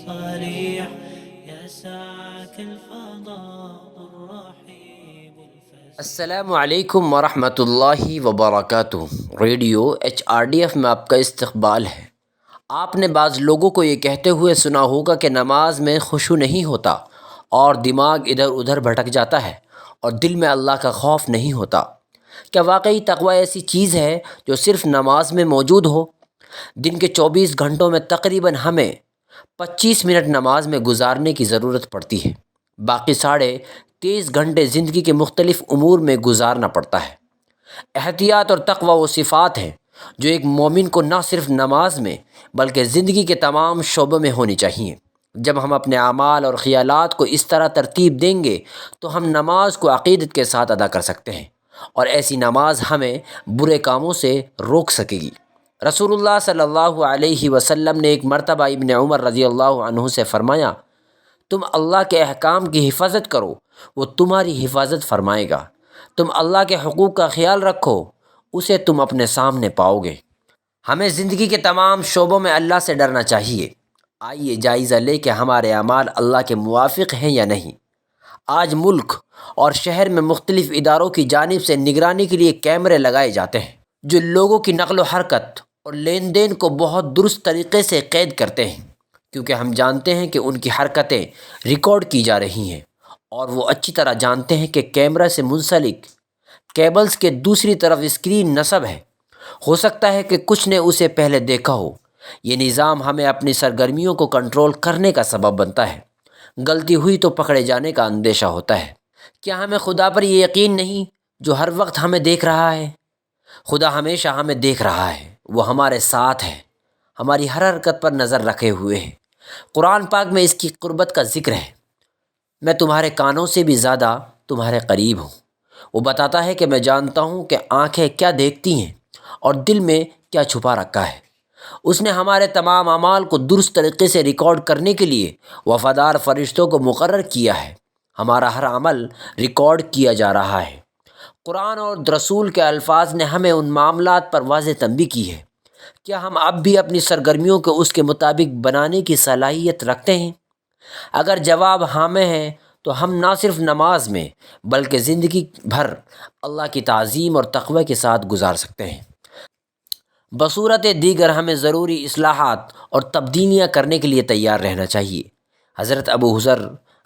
الصريح يسعك الفضاء الرحيب السلام علیکم ورحمۃ اللہ وبرکاتہ۔ ریڈیو HRDF میں آپ کا استقبال ہے۔ آپ نے بعض لوگوں کو یہ کہتے ہوئے سنا ہوگا کہ نماز میں خشوع نہیں ہوتا اور دماغ ادھر ادھر بھٹک جاتا ہے اور دل میں اللہ کا خوف نہیں ہوتا۔ کیا واقعی تقوی ایسی چیز ہے جو صرف نماز میں موجود ہو؟ دن کے 24 گھنٹوں میں تقریباً ہمیں 25 منٹ نماز میں گزارنے کی ضرورت پڑتی ہے، باقی 23.5 گھنٹے زندگی کے مختلف امور میں گزارنا پڑتا ہے۔ احتیاط اور تقوی وہ صفات ہیں جو ایک مومن کو نہ صرف نماز میں بلکہ زندگی کے تمام شعبوں میں ہونی چاہیے۔ جب ہم اپنے اعمال اور خیالات کو اس طرح ترتیب دیں گے تو ہم نماز کو عقیدت کے ساتھ ادا کر سکتے ہیں، اور ایسی نماز ہمیں برے کاموں سے روک سکے گی۔ رسول اللہ صلی اللہ علیہ وسلم نے ایک مرتبہ ابن عمر رضی اللہ عنہ سے فرمایا، تم اللہ کے احکام کی حفاظت کرو، وہ تمہاری حفاظت فرمائے گا۔ تم اللہ کے حقوق کا خیال رکھو، اسے تم اپنے سامنے پاؤ گے۔ ہمیں زندگی کے تمام شعبوں میں اللہ سے ڈرنا چاہیے۔ آئیے جائزہ لیں کہ ہمارے اعمال اللہ کے موافق ہیں یا نہیں۔ آج ملک اور شہر میں مختلف اداروں کی جانب سے نگرانی کے لیے کیمرے لگائے جاتے ہیں جو لوگوں کی نقل و حرکت اور لین دین کو بہت درست طریقے سے قید کرتے ہیں، کیونکہ ہم جانتے ہیں کہ ان کی حرکتیں ریکارڈ کی جا رہی ہیں، اور وہ اچھی طرح جانتے ہیں کہ کیمرہ سے منسلک کیبلز کے دوسری طرف اسکرین نصب ہے۔ ہو سکتا ہے کہ کچھ نے اسے پہلے دیکھا ہو۔ یہ نظام ہمیں اپنی سرگرمیوں کو کنٹرول کرنے کا سبب بنتا ہے۔ غلطی ہوئی تو پکڑے جانے کا اندیشہ ہوتا ہے۔ کیا ہمیں خدا پر یہ یقین نہیں جو ہر وقت ہمیں دیکھ رہا ہے؟ خدا ہمیشہ ہمیں دیکھ رہا ہے، وہ ہمارے ساتھ ہے، ہماری ہر حرکت پر نظر رکھے ہوئے ہے۔ قرآن پاک میں اس کی قربت کا ذکر ہے۔ میں تمہارے کانوں سے بھی زیادہ تمہارے قریب ہوں۔ وہ بتاتا ہے کہ میں جانتا ہوں کہ آنکھیں کیا دیکھتی ہیں اور دل میں کیا چھپا رکھا ہے۔ اس نے ہمارے تمام اعمال کو درست طریقے سے ریکارڈ کرنے کے لیے وفادار فرشتوں کو مقرر کیا ہے۔ ہمارا ہر عمل ریکارڈ کیا جا رہا ہے۔ قرآن اور رسول کے الفاظ نے ہمیں ان معاملات پر واضح تنبیہ کی ہے۔ کیا ہم اب بھی اپنی سرگرمیوں کو اس کے مطابق بنانے کی صلاحیت رکھتے ہیں؟ اگر جواب ہاں میں ہے تو ہم نہ صرف نماز میں بلکہ زندگی بھر اللہ کی تعظیم اور تقوی کے ساتھ گزار سکتے ہیں۔ بصورت دیگر ہمیں ضروری اصلاحات اور تبدیلیاں کرنے کے لیے تیار رہنا چاہیے۔ حضرت ابو حذر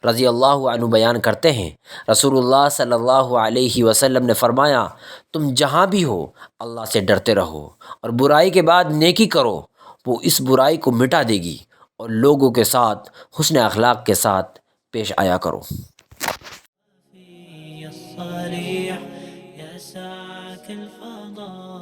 رضی اللہ عنہ بیان کرتے ہیں، رسول اللہ صلی اللہ علیہ وسلم نے فرمایا، تم جہاں بھی ہو اللہ سے ڈرتے رہو اور برائی کے بعد نیکی کرو، وہ اس برائی کو مٹا دے گی، اور لوگوں کے ساتھ حسن اخلاق کے ساتھ پیش آیا کرو۔ الصريح يسعك الفضاء